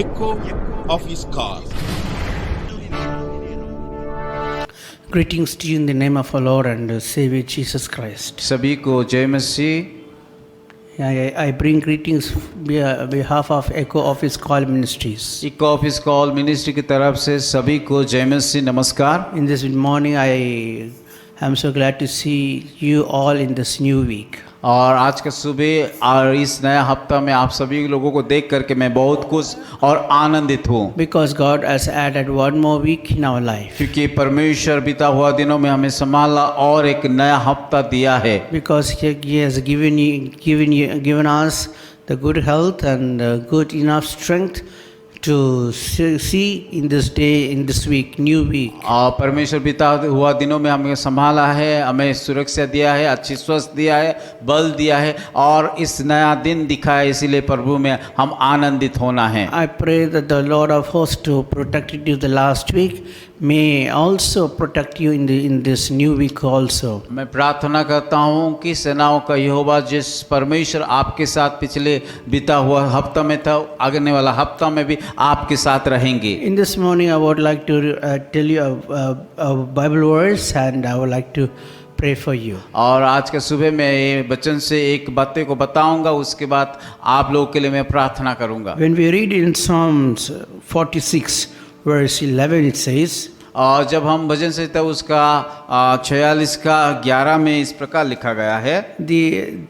echo of his call. Greetings to you in the name of our Lord and Savior Jesus Christ. सभी को जय मसीह। I bring greetings on behalf of Echo Office Call Ministries. एक office call ministry की तरफ से सभी को जय मसीह नमस्कार। In this morning, I am so glad to see you all in this new week. और आज का सुबह और इस नया हफ्ता में आप सभी लोगों को देख करके मैं बहुत खुश और आनंदित हूँ, Because God has added one more week in our life. क्योंकि परमेश्वर बीता हुआ दिनों में हमें संभाला और एक नया हफ्ता दिया है। Because He has given us the good health and good enough strength to see in this day, in this week, new week. और परमेश्वर बीता हुआ दिनों में हमें संभाला है, हमें सुरक्षा दिया है, अच्छी स्वस्थ दिया है, बल दिया है और इस नया दिन दिखा है, इसीलिए प्रभु में हम आनंदित होना है। I pray that the Lord of hosts who protected you the last week may also protect you in this new week also. मैं प्रार्थना करता हूँ कि सेनाओं का यहोवा जिस परमेश्वर आपके साथ पिछले बीता हुआ हफ्ता में था, आगने वाला हफ्ता में भी आपके साथ रहेंगे। In this morning, I would like to tell you a Bible verse, and I would like to pray for you. और आज के सुबह मैं ये वचन से एक बातें को बताऊंगा, उसके बाद आप लोगों के लिए मैं प्रार्थना करूंगा। When we read in Psalms 46 verse 11, it says, और जब हम भजन संहिता उसका 46 का 11 में इस प्रकार लिखा गया है, the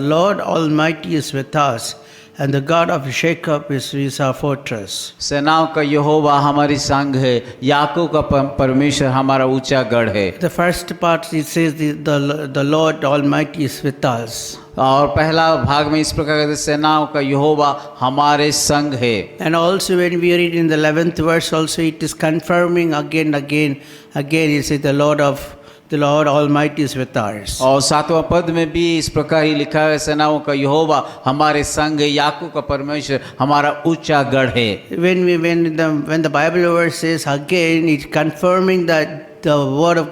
Lord Almighty is with us, and the God of Jacob is our fortress. सेनाओं का यहोवा हमारी संग है, याकूब का परमेश्वर हमारा ऊंचा गढ़ है। The first part it says the Lord Almighty is with us. और पहला भाग में इस प्रकार कहते सेनाओं का यहोवा हमारे संग है। And also when we read in the 11th verse also it is confirming again it says the Lord Almighty is with us. और 7वां पद में भी इस प्रकार ही लिखा है, सेनाओं का यहोवा हमारे संग है, याकूब का परमेश्वर हमारा ऊंचा गढ़ है। When the Bible verse says again, it's confirming that the word of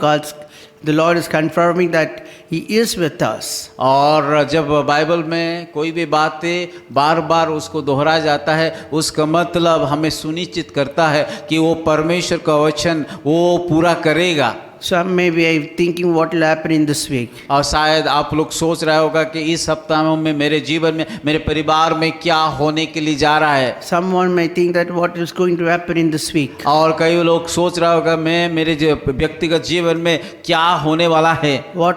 the Lord is confirming that He is with us. और जब बाइबल में कोई भी बातें बार बार उसको दोहराया जाता है, उसका मतलब हमें सुनिश्चित करता है कि वो परमेश्वर का वचन वो पूरा करेगा। Some may be thinking what will happen in this week. और शायद आप लोग सोच रहे होगा कि इस सप्ताह में मेरे जीवन में, मेरे परिवार में क्या होने के लिए जा रहा है। Someone may think that what is going to happen in this week. और कई लोग सोच रहा होगा मैं मेरे व्यक्तिगत जीवन में क्या होने वाला है, How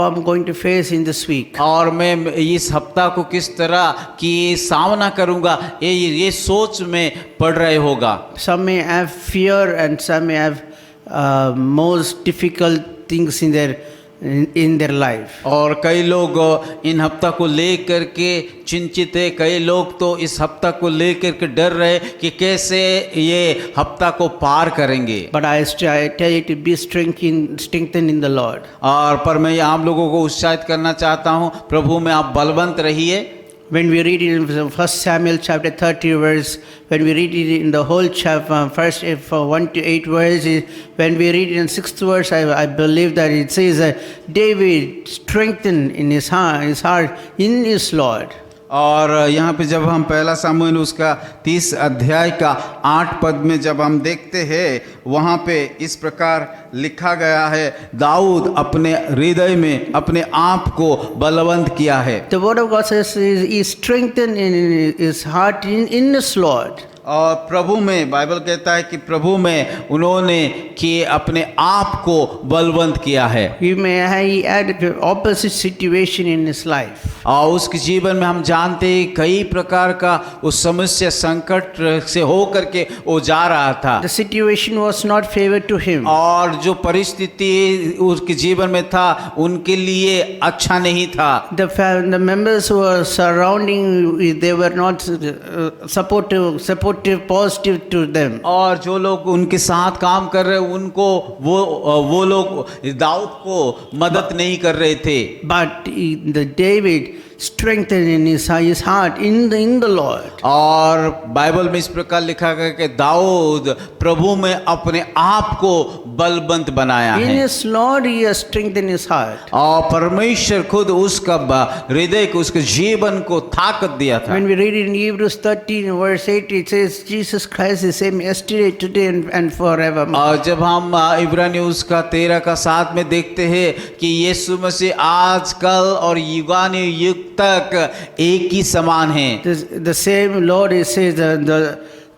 I'm going to face in this week. और मैं इस हफ्ता को किस तरह की सामना करूंगा, ये सोच में पड़ रहे होगा। Some may have fear and some may have most difficult things in their life. और कई लोग इन हफ्ता को लेकर के चिंतित है, कई लोग तो इस हफ्ता को लेकर के डर रहे कि कैसे ये हफ्ता को पार करेंगे। But I tell you to be strengthened in the Lord. और पर मैं आप लोगों को उत्साहित करना चाहता हूँ, प्रभु में आप बलवंत रहिए। When we read it in 1 Samuel chapter 30 verse, when we read it in the whole chapter, first 1 to 8 verses, when we read it in 6th verse, I believe that it says that David strengthened in his heart in his Lord. और यहाँ पे जब हम पहला सामुएल उसका 30 अध्याय का 8 पद में जब हम देखते हैं, वहाँ पे इस प्रकार लिखा गया है, दाऊद अपने हृदय में अपने आप को बलवंत किया है। The word of God says he strengthened in his heart in his Lord. और प्रभु में, बाइबल कहता है कि प्रभु में उन्होंने कि अपने आप को बलवंत किया है। He had opposite situation in his life. और उसके जीवन में हम जानते हैं कई प्रकार का उस समस्या संकट से हो करके वो जा रहा था। The situation was not favored to him. और जो परिस्थिति उसके जीवन में था उनके लिए अच्छा नहीं था। The members who were surrounding, they were not supportive, positive to them. और जो लोग उनके साथ काम कर रहे उनको वो लोग दाऊद को मदद नहीं कर रहे थे। But the David strengthened in his heart in the Lord. और बाइबल में इस प्रकार लिखा गया कि दाऊद प्रभु में अपने आप को बलवंत बनाया In है his Lord he has strengthened his heart. और परमेश्वर खुद उसका हृदय को, उसके जीवन को ताकत दिया था। When we read in Hebrews 13 verse 8, it says Jesus Christ is same yesterday, today and forever. और जब हम इब्रानी उसका 13 का 7 में देखते हैं कि यीशु मसीह आज कल और युगानु युग तक एक ही समान है। The same Lord, it says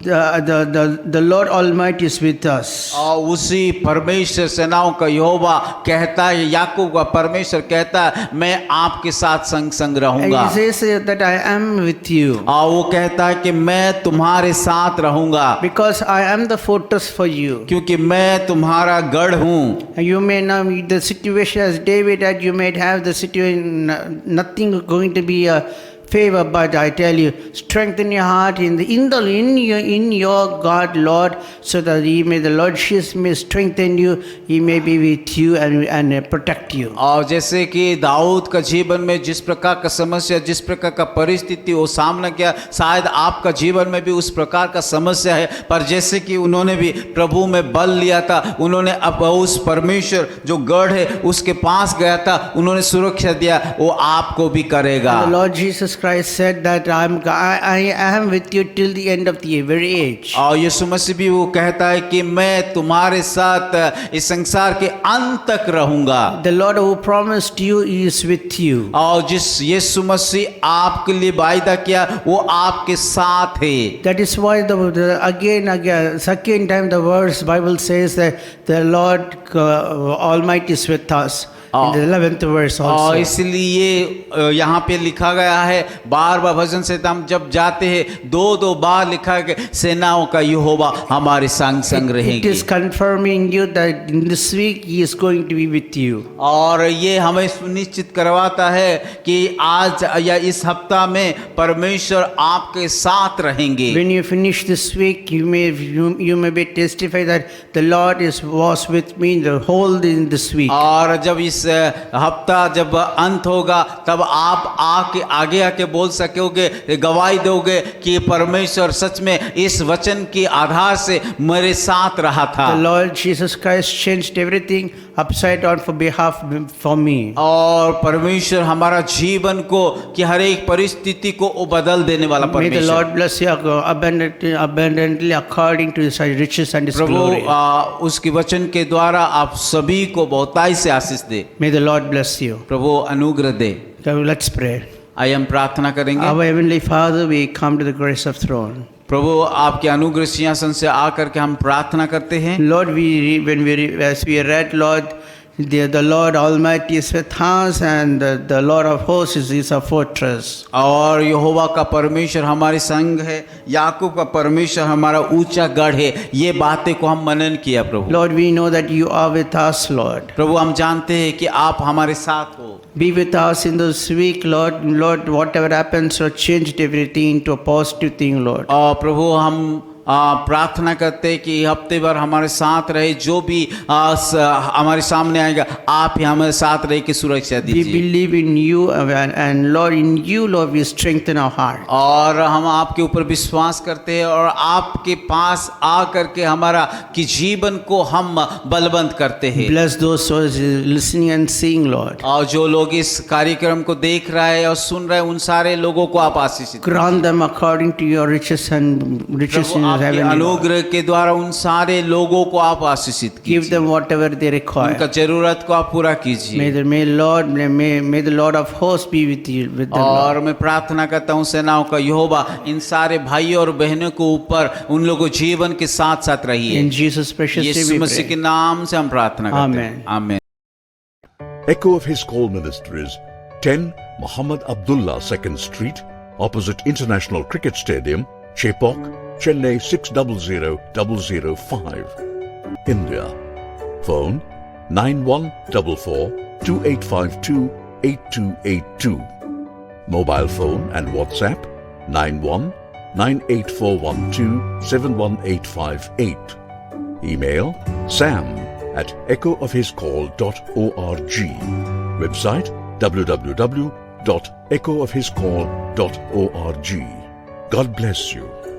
the Lord Almighty is with us. और उसी परमेश्वर सेनाओं का यहोवा कहता है, याकूब का परमेश्वर कहता है मैं आपके साथ संग संग And रहूंगा। he says that I am with you. और वो कहता है कि मैं तुम्हारे साथ रहूंगा Because I am the fortress for you. क्योंकि मैं तुम्हारा गढ़ हूँ। And you may know the situation as David had, you may have the situation, nothing going to be a favor, but I tell you, strengthen your heart in your God, Lord, so that the Lord Jesus may strengthen you, he may be with you and protect you. और जैसे कि दाऊद का जीवन में जिस प्रकार का समस्या, जिस प्रकार का परिस्थिति वो सामना किया, शायद आपका जीवन में भी उस प्रकार का समस्या है, पर जैसे कि उन्होंने भी प्रभु में बल लिया था, उन्होंने अब उस परमेश्वर जो गढ़ है उसके पास गया था, उन्होंने सुरक्षा दिया, वो आपको भी करेगा। The Lord Jesus Christ said that I am with you till the end of the very age. और यीशु मसीह भी वो कहता है कि मैं तुम्हारे साथ इस संसार के अंत तक रहूंगा। The Lord who promised you is with you. और जिस यीशु मसीह आपके लिए वायदा किया वो आपके साथ है। That is why again, second time the verse Bible says that the Lord Almighty is with us. In the 11th verse also. और इसलिए यहाँ पे लिखा गया है, बार बार भजन से हम जब जाते हैं दो बार लिखा है कि सेनाओं का यहोवा हमारे संग संग रहेंगे। It is confirming you that in this week he is going to be with you. और ये हमें सुनिश्चित करवाता है कि आज या इस हफ्ता में परमेश्वर आपके साथ रहेंगे। When you finish this week, you may be testify that the Lord was with me in the whole in this week. और जब इस हफ्ता जब अंत होगा तब आप आगे बोल सकोगे, गवाही दोगे कि परमेश्वर सच में इस वचन के आधार से मेरे साथ रहा था। The Lord Jesus Christ changed everything upside down for me. और परमेश्वर हमारा जीवन को कि हर एक परिस्थिति को वो बदल देने वाला May the परमेश्वर। Lord bless you abundantly according to his riches and his glory. प्रभु उसके वचन के द्वारा आप सभी को बहुताई से आशीष दे। May the Lord bless you. प्रभु अनुग्रह दे। So let's pray. आइए हम प्रार्थना करेंगे। Our Heavenly Father, we come to the grace of throne. प्रभु आपके अनुग्रह सिंहासन से आकर के हम प्रार्थना करते हैं। Lord, as we read, Lord, the Lord Almighty is with us, and the Lord of hosts is a fortress. और यहोवा का परमेश्वर हमारे संग है, याकूब का परमेश्वर हमारा ऊंचा गढ़ है। ये बातें को हम मनन किया प्रभु। Lord, we know that you are with us, Lord. प्रभु हम जानते हैं कि आप हमारे साथ हो। Be with us in this week, Lord. Lord, whatever happens, Lord, changed everything into a positive thing, Lord. और प्रभु हम प्रार्थना करते हैं कि हफ्ते भर हमारे साथ रहे, जो भी हमारे सामने आएगा आप ही हमारे साथ रह के सुरक्षा We दीजिए। believe in you, and Lord, in you, Lord, we strengthen our heart. और हम आपके ऊपर विश्वास करते हैं और आपके पास आकर के हमारा कि जीवन को हम बलवंत करते हैं। Bless those who are listening and seeing, Lord. और जो लोग इस कार्यक्रम को देख रहे हैं और सुन रहे हैं उन सारे लोगों को आप आशीषित Grant them according to your riches in आपके heavenly, Lord. अनुग्रह के द्वारा उन सारे लोगों को आप आशीषित Give कीजिए। them whatever they require. उनका जरूरत को आप पूरा कीजिए। May the Lord of hosts be with them, और Lord. मैं प्रार्थना करता हूँ सेनाओं का यहोवा इन सारे भाइयों और बहनों को ऊपर उन लोगों जीवन के साथ साथ रहिए। In Jesus' precious name Yeshu we मसीह के pray. नाम से हम प्रार्थना करते हैं। Amen. आमीन। Echo of His Call Ministries, 10 Muhammad Abdullah 2nd Street, opposite International Cricket Stadium, Chepauk, Chennai 600005, India. Phone 9144-2852-8282. Mobile phone and WhatsApp 91-98412-71858. Email sam@echoofhiscall.org. Website www.echoofhiscall.org. www.echoofhiscall.org. God bless you.